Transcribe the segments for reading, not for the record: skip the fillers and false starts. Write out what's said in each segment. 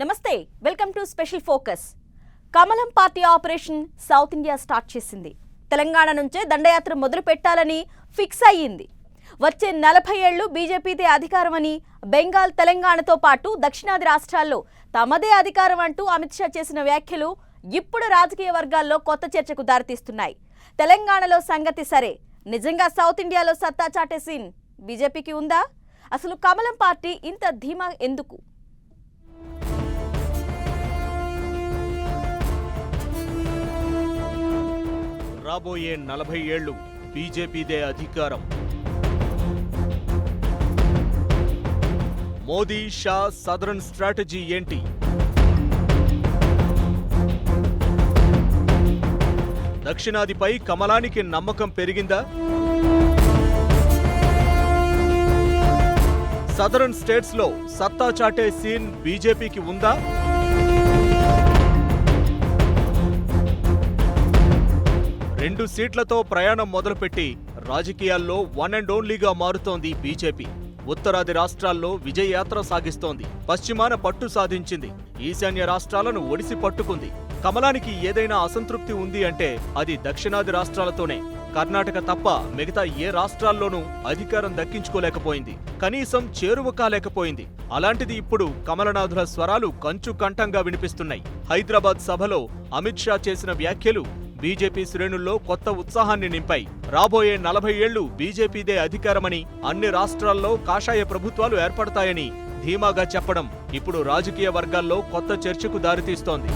నమస్తే welcome to special focus. కమలం party operation south India start చేసింది. తెలంగాణ నుంచే దండయాత్ర మొదలు పెట్టాలని ఫిక్స్ అయ్యింది. వచ్చే 40 ఏళ్లు బీజేపీదే అధికారమని, బెంగాల్ తెలంగాణతో పాటు దక్షిణాది రాష్ట్రాల్లో తమదే అధికారం అంటూ అమిత్ షా చేసిన వ్యాఖ్యలు ఇప్పుడు రాజకీయ వర్గాల్లో కొత్త చర్చకు దారితీస్తున్నాయి. తెలంగాణలో సంగతి సరే, నిజంగా సౌత్ ఇండియాలో సత్తా చాటే సీన్ బీజేపీకి ఉందా? అసలు కమలం పార్టీ ఇంత ధీమా ఎందుకు? రాబోయే 40 ఏళ్లు బీజేపీదే అధికారం. మోదీ షా సదరన్ స్ట్రాటజీ ఏంటి? దక్షిణాదిపై కమలానికి నమ్మకం పెరిగిందా? సదరన్ స్టేట్స్ లో సత్తా చాటే సీన్ బీజేపీకి ఉందా? 2 సీట్లతో ప్రయాణం మొదలుపెట్టి రాజకీయాల్లో వన్ అండ్ ఓన్లీగా మారుతోంది బీజేపీ. ఉత్తరాది రాష్ట్రాల్లో విజయయాత్ర సాగిస్తోంది. పశ్చిమాన పట్టు సాధించింది. ఈశాన్య రాష్ట్రాలను ఒడిసి పట్టుకుంది. కమలానికి ఏదైనా అసంతృప్తి ఉంది అంటే అది దక్షిణాది రాష్ట్రాలతోనే. కర్ణాటక తప్ప మిగతా ఏ రాష్ట్రాల్లోనూ అధికారం దక్కించుకోలేకపోయింది. కనీసం చేరువ కాలేకపోయింది. అలాంటిది ఇప్పుడు కమలనాథుల స్వరాలు కంచు కంఠంగా వినిపిస్తున్నాయి. హైదరాబాద్ సభలో అమిత్ షా చేసిన వ్యాఖ్యలు బీజేపీ శ్రేణుల్లో కొత్త ఉత్సాహాన్ని నింపాయి. రాబోయే 40 ఏళ్లు బీజేపీదే అధికారమని, అన్ని రాష్ట్రాల్లో కాషాయ ప్రభుత్వాలు ఏర్పడతాయని ధీమాగా చెప్పడం ఇప్పుడు రాజకీయ వర్గాల్లో కొత్త చర్చకు దారితీస్తోంది.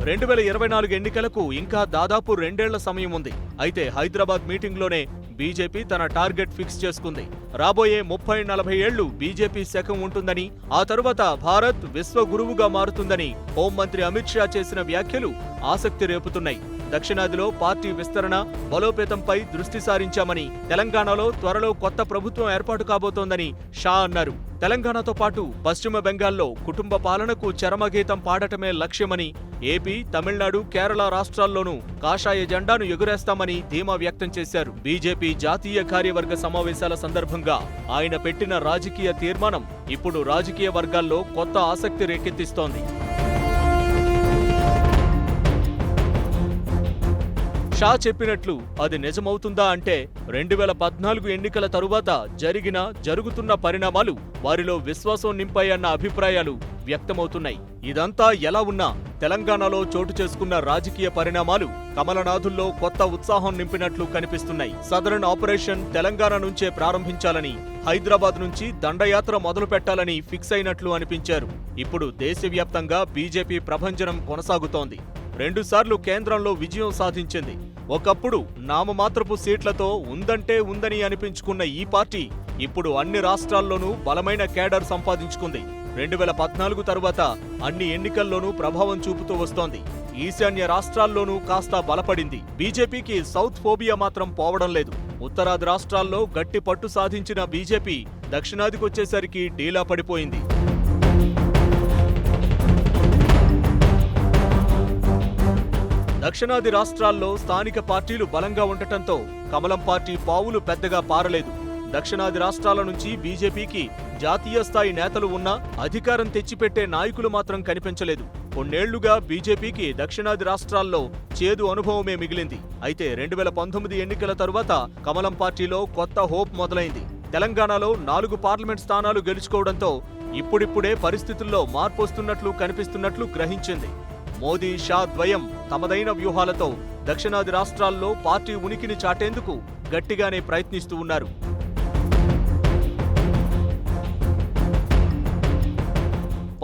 2024 ఎన్నికలకు ఇంకా దాదాపు 2 ఏళ్ల సమయం ఉంది. అయితే హైదరాబాద్ మీటింగ్లోనే బీజేపీ తన టార్గెట్ ఫిక్స్ చేసుకుంది. రాబోయే 30-40 ఏళ్లు బీజేపీ శకం ఉంటుందని, ఆ తరువాత భారత్ విశ్వగురువుగా మారుతుందని హోంమంత్రి అమిత్ షా చేసిన వ్యాఖ్యలు ఆసక్తి రేపుతున్నాయి. దక్షిణాదిలో పార్టీ విస్తరణ, బలోపేతంపై దృష్టి సారించామని, తెలంగాణలో త్వరలో కొత్త ప్రభుత్వం ఏర్పాటు కాబోతోందని షా అన్నారు. తెలంగాణతో పాటు పశ్చిమ బెంగాల్లో కుటుంబ పాలనకు చరమగీతం పాడటమే లక్ష్యమని, ఏపీ, తమిళనాడు, కేరళ రాష్ట్రాల్లోనూ కాషాయ జెండాను ఎగురేస్తామని ధీమా వ్యక్తం చేశారు. బీజేపీ జాతీయ కార్యవర్గ సమావేశాల సందర్భంగా ఆయన పెట్టిన రాజకీయ తీర్మానం ఇప్పుడు రాజకీయ వర్గాల్లో కొత్త ఆసక్తి రేకెత్తిస్తోంది. షా చెప్పినట్లు అది నిజమవుతుందా అంటే 2014 ఎన్నికల తరువాత జరుగుతున్న పరిణామాలు వారిలో విశ్వాసం నింపాయన్న అభిప్రాయాలు వ్యక్తమవుతున్నాయి. ఇదంతా ఎలా ఉన్నా తెలంగాణలో చోటు చేసుకున్న రాజకీయ పరిణామాలు కమలనాథుల్లో కొత్త ఉత్సాహం నింపినట్లు కనిపిస్తున్నాయి. సదరన్ ఆపరేషన్ తెలంగాణ నుంచే ప్రారంభించాలని, హైదరాబాద్ నుంచి దండయాత్ర మొదలు పెట్టాలని ఫిక్స్ అయినట్లు అనిపించారు. ఇప్పుడు దేశవ్యాప్తంగా బీజేపీ ప్రభంజనం కొనసాగుతోంది. 2 సార్లు కేంద్రంలో విజయం సాధించింది. ఒకప్పుడు నామమాత్రపు సీట్లతో ఉందంటే ఉందని అనిపించుకున్న ఈ పార్టీ ఇప్పుడు అన్ని రాష్ట్రాల్లోనూ బలమైన కేడర్ సంపాదించుకుంది. 2014 తరువాత అన్ని ఎన్నికల్లోనూ ప్రభావం చూపుతూ వస్తోంది. ఈశాన్య రాష్ట్రాల్లోనూ కాస్త బలపడింది. బీజేపీకి సౌత్ ఫోబియా మాత్రం పోవడం లేదు. ఉత్తరాది రాష్ట్రాల్లో గట్టి పట్టు సాధించిన బీజేపీ దక్షిణాదికొచ్చేసరికి డీలా పడిపోయింది. దక్షిణాది రాష్ట్రాల్లో స్థానిక పార్టీలు బలంగా ఉండటంతో కమలం పార్టీ పావులు పెద్దగా పారలేదు. దక్షిణాది రాష్ట్రాల నుంచి బీజేపీకి జాతీయ స్థాయి నేతలు ఉన్నా అధికారం తెచ్చిపెట్టే నాయకులు మాత్రం కనిపించలేదు. కొన్నేళ్లుగా బీజేపీకి దక్షిణాది రాష్ట్రాల్లో చేదు అనుభవమే మిగిలింది. అయితే 2019 ఎన్నికల తరువాత కమలం పార్టీలో కొత్త హోప్ మొదలైంది. తెలంగాణలో 4 పార్లమెంట్ స్థానాలు గెలుచుకోవడంతో ఇప్పుడిప్పుడే పరిస్థితుల్లో మార్పొస్తున్నట్లు కనిపిస్తున్నట్లు గ్రహించింది. మోదీ షా ద్వయం తమదైన వ్యూహాలతో దక్షిణాది రాష్ట్రాల్లో పార్టీ ఉనికిని చాటేందుకు గట్టిగానే ప్రయత్నిస్తూ ఉన్నారు.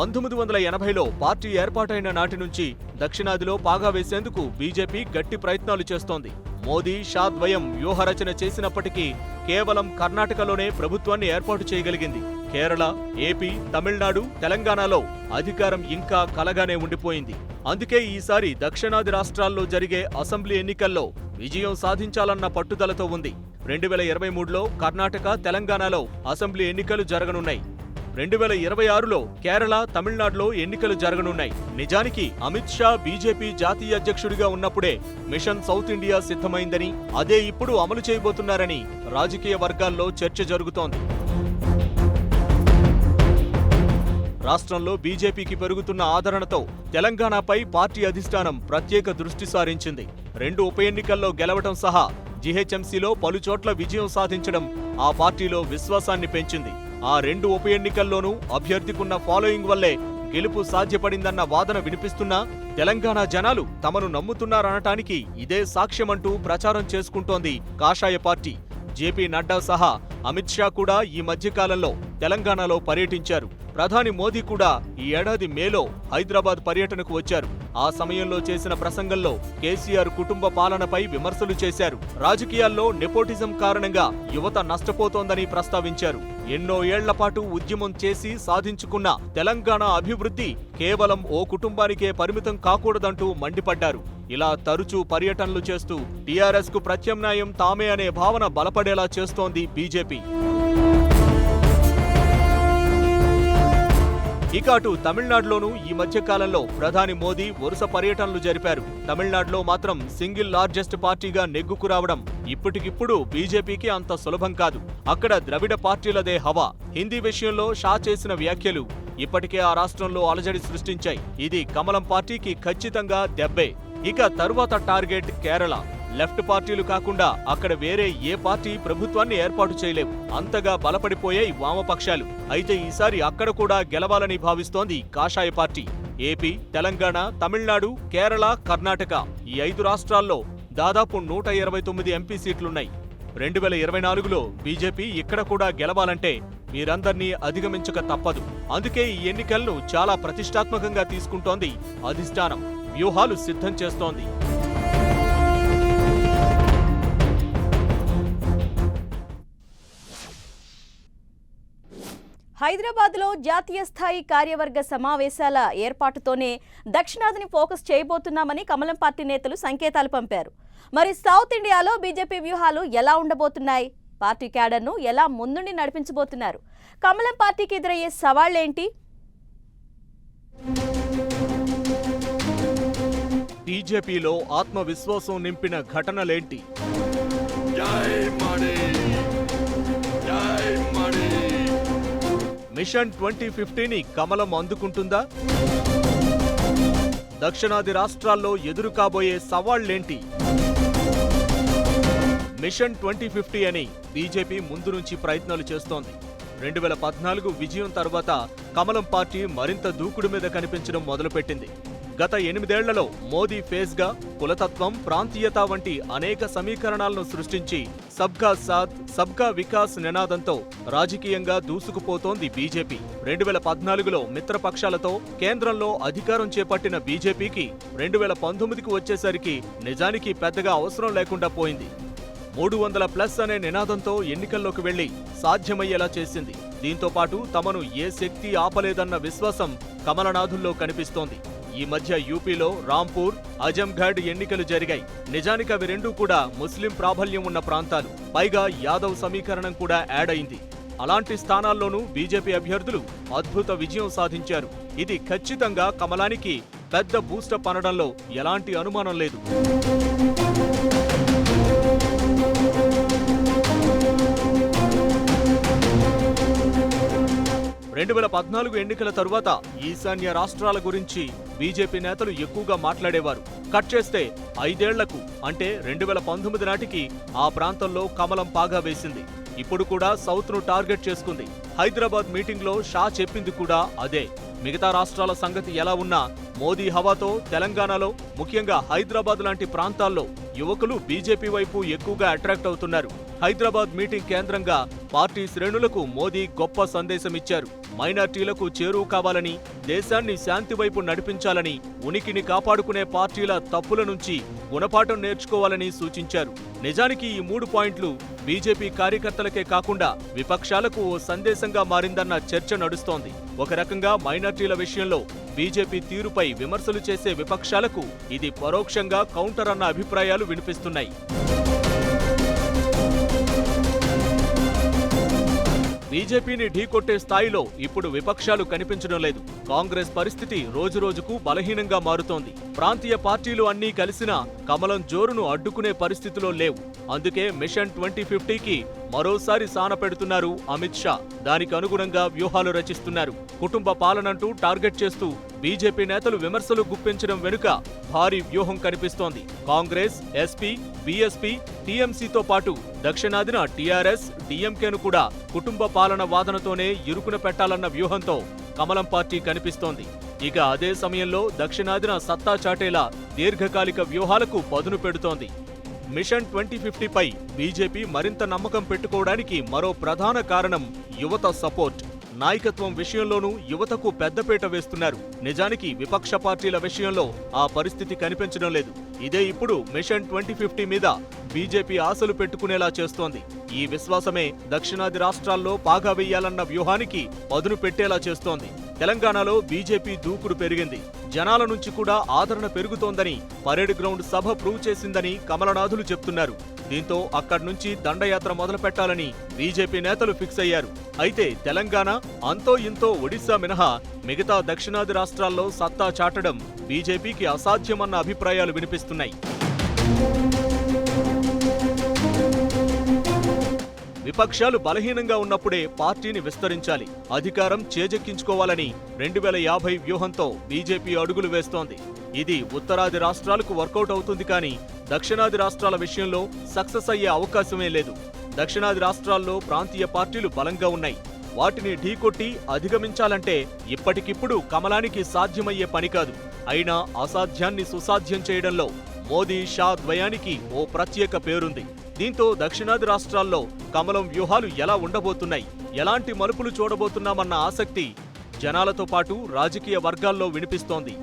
(1980లో పార్టీ ఏర్పాటైన నాటి నుంచి దక్షిణాదిలో పాగా వేసేందుకు బీజేపీ గట్టి ప్రయత్నాలు చేస్తోంది. మోదీ షా ద్వయం వ్యూహరచన చేసినప్పటికీ కేవలం కర్ణాటకలోనే ప్రభుత్వాన్ని ఏర్పాటు చేయగలిగింది. కేరళ, ఏపీ, తమిళనాడు, తెలంగాణలో అధికారం ఇంకా కలగానే ఉండిపోయింది. అందుకే ఈసారి దక్షిణాది రాష్ట్రాల్లో జరిగే అసెంబ్లీ ఎన్నికల్లో విజయం సాధించాలన్న పట్టుదలతో ఉంది. 2023లో కర్ణాటక, తెలంగాణలో అసెంబ్లీ ఎన్నికలు జరగనున్నాయి. 2026లో కేరళ, తమిళనాడులో ఎన్నికలు జరగనున్నాయి. నిజానికి అమిత్ షా బీజేపీ జాతీయ అధ్యక్షుడిగా ఉన్నప్పుడే మిషన్ సౌత్ ఇండియా సిద్ధమైందని, అదే ఇప్పుడు అమలు చేయబోతున్నారని రాజకీయ వర్గాల్లో చర్చ జరుగుతోంది. రాష్ట్రంలో బీజేపీకి పెరుగుతున్న ఆదరణతో తెలంగాణపై పార్టీ అధిష్టానం ప్రత్యేక దృష్టి సారించింది. 2 ఉప ఎన్నికల్లో గెలవడం సహా జీహెచ్ఎంసీలో పలుచోట్ల విజయం సాధించడం ఆ పార్టీలో విశ్వాసాన్ని పెంచింది. ఆ 2 ఉప ఎన్నికల్లోనూ అభ్యర్థికున్న ఫాలోయింగ్ వల్లే గెలుపు సాధ్యపడిందన్న వాదన వినిపిస్తున్నా తెలంగాణ జనాలు తమను నమ్ముతున్నారనటానికి ఇదే సాక్ష్యమంటూ ప్రచారం చేసుకుంటోంది కాషాయ పార్టీ. జేపీ నడ్డా సహా అమిత్ షా కూడా ఈ మధ్యకాలంలో తెలంగాణలో పర్యటించారు. ప్రధాని మోదీ కూడా ఈ ఏడాది మేలో హైదరాబాద్ పర్యటనకు వచ్చారు. ఆ సమయంలో చేసిన ప్రసంగంలో కేసీఆర్ కుటుంబ పాలనపై విమర్శలు చేశారు. రాజకీయాల్లో నెపోటిజం కారణంగా యువత నష్టపోతోందని ప్రస్తావించారు. ఎన్నో ఏళ్లపాటు ఉద్యమం చేసి సాధించుకున్న తెలంగాణ అభివృద్ధి కేవలం ఓ కుటుంబానికే పరిమితం కాకూడదంటూ మండిపడ్డారు. ఇలా తరచూ పర్యటనలు చేస్తూ టీఆర్ఎస్ కు ప్రత్యామ్నాయం తామే అనే భావన బలపడేలా చేస్తోంది బీజేపీ. ఇక అటు తమిళనాడులోనూ ఈ మధ్య కాలంలో ప్రధాని మోదీ వరుస పర్యటనలు జరిపారు. తమిళనాడులో మాత్రం సింగిల్ లార్జెస్ట్ పార్టీగా నెగ్గుకు రావడం ఇప్పటికిప్పుడు బీజేపీకి అంత సులభం కాదు. అక్కడ ద్రవిడ పార్టీలదే హవా. హిందీ విషయంలో షా చేసిన వ్యాఖ్యలు ఇప్పటికే ఆ రాష్ట్రంలో అలజడి సృష్టించాయి. ఇది కమలం పార్టీకి ఖచ్చితంగా దెబ్బే. ఇక తరువాత టార్గెట్ కేరళ. లెఫ్ట్ పార్టీలు కాకుండా అక్కడ వేరే ఏ పార్టీ ప్రభుత్వాన్ని ఏర్పాటు చేయలేవు. అంతగా బలపడిపోయాయి వామపక్షాలు. అయితే ఈసారి అక్కడ కూడా గెలవాలని భావిస్తోంది కాషాయ పార్టీ. ఏపీ, తెలంగాణ, తమిళనాడు, కేరళ, కర్ణాటక ఈ 5 రాష్ట్రాల్లో దాదాపు 129 ఎంపీ సీట్లున్నాయి. 2024లో బీజేపీ ఇక్కడ కూడా గెలవాలంటే వీరందర్నీ అధిగమించక తప్పదు. అందుకే ఈ ఎన్నికలను చాలా ప్రతిష్టాత్మకంగా తీసుకుంటోంది అధిష్టానం. వ్యూహాలు సిద్ధం చేస్తోంది. హైదరాబాద్లో జాతీయ స్థాయి కార్యవర్గ సమావేశాల ఏర్పాటుతోనే దక్షిణాదిని ఫోకస్ చేయబోతున్నామని కమలం పార్టీ నేతలు సంకేతాలు పంపారు. మరి సౌత్ ఇండియాలో బీజేపీ వ్యూహాలు ఎలా ఉండబోతున్నాయి? పార్టీ క్యాడర్ను ఎలా ముందుండి నడిపించబోతున్నారు? కమలం పార్టీకి ఎదురయ్యే సవాళ్లేంటి? బీజేపీలో ఆత్మవిశ్వాసం నింపిన ఘటనలేంటి? మిషన్ 2050ని కమలం అందుకుంటుందా? దక్షిణాది రాష్ట్రాల్లో ఎదురు కాబోయే సవాళ్లేంటి? మిషన్ 2050 అని బీజేపీ ముందు నుంచి ప్రయత్నాలు చేస్తోంది. 2014 విజయం తర్వాత కమలం పార్టీ మరింత దూకుడు మీద కనిపించడం మొదలుపెట్టింది. గత 8 ఏళ్లలో మోదీ ఫేజ్గా కులతత్వం, ప్రాంతీయత వంటి అనేక సమీకరణాలను సృష్టించి సబ్కా సాథ్, సబ్కా వికాస్ నినాదంతో రాజకీయంగా దూసుకుపోతోంది బీజేపీ. 2014లో మిత్రపక్షాలతో కేంద్రంలో అధికారం చేపట్టిన బీజేపీకి 2019కు వచ్చేసరికి నిజానికి పెద్దగా అవసరం లేకుండా పోయింది. 300+ అనే నినాదంతో ఎన్నికల్లోకి వెళ్లి సాధ్యమయ్యేలా చేసింది. దీంతో పాటు తమను ఏ శక్తి ఆపలేదన్న విశ్వాసం కమలనాథుల్లో కనిపిస్తోంది. ఈ మధ్య యూపీలో రాంపూర్, అజంఘడ్ ఎన్నికలు జరిగాయి. నిజానికి అవి 2 కూడా ముస్లిం ప్రాబల్యం ఉన్న ప్రాంతాలు. పైగా యాదవ్ సమీకరణం కూడా యాడ్ అయింది. అలాంటి స్థానాల్లోనూ బీజేపీ అభ్యర్థులు అద్భుత విజయం సాధించారు. ఇది ఖచ్చితంగా కమలానికి పెద్ద బూస్టప్ అనడంలో ఎలాంటి అనుమానం లేదు. 2014 ఎన్నికల తరువాత ఈశాన్య రాష్ట్రాల గురించి బీజేపీ నేతలు ఎక్కువగా మాట్లాడేవారు. కట్ చేస్తే 5 ఏళ్లకు అంటే 2019 నాటికి ఆ ప్రాంతంలో కమలం పాగా వేసింది. ఇప్పుడు కూడా సౌత్ను టార్గెట్ చేసుకుంది. హైదరాబాద్ మీటింగ్లో షా చెప్పింది కూడా అదే. మిగతా రాష్ట్రాల సంగతి ఎలా ఉన్నా మోదీ హవాతో తెలంగాణలో, ముఖ్యంగా హైదరాబాద్ లాంటి ప్రాంతాల్లో యువకులు బీజేపీ వైపు ఎక్కువగా అట్రాక్ట్ అవుతున్నారు. హైదరాబాద్ మీటింగ్ కేంద్రంగా పార్టీ శ్రేణులకు మోదీ గొప్ప సందేశమిచ్చారు. మైనార్టీలకు చేరువ కావాలని, దేశాన్ని శాంతి వైపు నడిపించాలని, ఉనికిని కాపాడుకునే పార్టీల తప్పుల నుంచి గుణపాఠం నేర్చుకోవాలని సూచించారు. నిజానికి ఈ 3 పాయింట్లు బీజేపీ కార్యకర్తలకే కాకుండా విపక్షాలకు ఓ సందేశంగా మారిందన్న చర్చ నడుస్తోంది. ఒక రకంగా మైనార్టీల విషయంలో బీజేపీ తీరుపై విమర్శలు చేసే విపక్షాలకు ఇది పరోక్షంగా కౌంటర్ అన్న అభిప్రాయాలు వినిపిస్తున్నాయి. బీజేపీని ఢీకొట్టే స్థాయిలో ఇప్పుడు విపక్షాలు కనిపించడం లేదు. కాంగ్రెస్ పరిస్థితి రోజురోజుకు బలహీనంగా మారుతోంది. ప్రాంతీయ పార్టీలు అన్నీ కలిసినా కమలం జోరును అడ్డుకునే పరిస్థితిలో లేవు. అందుకే మిషన్ 2050కి మరోసారి సాన పెడుతున్నారు అమిత్ షా. దానికి అనుగుణంగా వ్యూహాలు రచిస్తున్నారు. కుటుంబ పాలనంటూ టార్గెట్ చేస్తూ బీజేపీ నేతలు విమర్శలు గుప్పించడం వెనుక భారీ వ్యూహం కనిపిస్తోంది. కాంగ్రెస్, ఎస్పీ, బీఎస్పీ, టీఎంసీతో పాటు దక్షిణాదిన టీఆర్ఎస్, డీఎంకేను కూడా కుటుంబ పాలన వాదనతోనే ఇరుకున పెట్టాలన్న వ్యూహంతో కమలం పార్టీ కనిపిస్తోంది. ఇక అదే సమయంలో దక్షిణాదిన సత్తా చాటేలా దీర్ఘకాలిక వ్యూహాలకు పదును పెడుతోంది. మిషన్ 2050 పై బీజేపీ మరింత నమ్మకం పెట్టుకోవడానికి మరో ప్రధాన కారణం యువత సపోర్ట్. నాయకత్వం విషయంలోనూ యువతకు పెద్దపీట వేస్తున్నారు. నిజానికి విపక్ష పార్టీల విషయంలో ఆ పరిస్థితి కనిపించడం లేదు. ఇదే ఇప్పుడు మిషన్ 2050 మీద బీజేపీ ఆశలు పెట్టుకునేలా చేస్తోంది. ఈ విశ్వాసమే దక్షిణాది రాష్ట్రాల్లో పాగా వెయ్యాలన్న వ్యూహానికి పదును పెట్టేలా చేస్తోంది. తెలంగాణలో బీజేపీ దూకుడు పెరిగింది. జనాల నుంచి కూడా ఆదరణ పెరుగుతోందని పరేడ్ గ్రౌండ్ సభ ప్రూవ్ చేసిందని కమలనాథులు చెప్తున్నారు. దీంతో అక్కడి నుంచి దండయాత్ర మొదలుపెట్టాలని బీజేపీ నేతలు ఫిక్స్ అయ్యారు. అయితే తెలంగాణ, అంతో ఇంతో ఒడిశా మినహా మిగతా దక్షిణాది రాష్ట్రాల్లో సత్తా చాటడం బీజేపీకి అసాధ్యమన్న అభిప్రాయాలు వినిపిస్తున్నాయి. విపక్షాలు బలహీనంగా ఉన్నప్పుడే పార్టీని విస్తరించాలి, అధికారం చేజెక్కించుకోవాలని 2050 వ్యూహంతో బీజేపీ అడుగులు వేస్తోంది. ఇది ఉత్తరాది రాష్ట్రాలకు వర్కౌట్ అవుతుంది, కానీ దక్షిణాది రాష్ట్రాల విషయంలో సక్సెస్ అయ్యే అవకాశమే లేదు. దక్షిణాది రాష్ట్రాల్లో ప్రాంతీయ పార్టీలు బలంగా ఉన్నాయి. వాటిని ఢీకొట్టి అధిగమించాలంటే ఇప్పటికిప్పుడు కమలానికి సాధ్యమయ్యే పని కాదు. అయినా అసాధ్యాన్ని సుసాధ్యం చేయడంలో మోదీ, షా ద్వయానికి ఓ ప్రత్యేక పేరుంది. దీంతో దక్షిణాది రాష్ట్రాల్లో కమలం వ్యూహాలు ఎలా ఉండబోతున్నాయి, ఎలాంటి మలుపులు చూడబోతున్నామన్న ఆసక్తి జనాలతో పాటు రాజకీయ వర్గాల్లో వినిపిస్తోంది.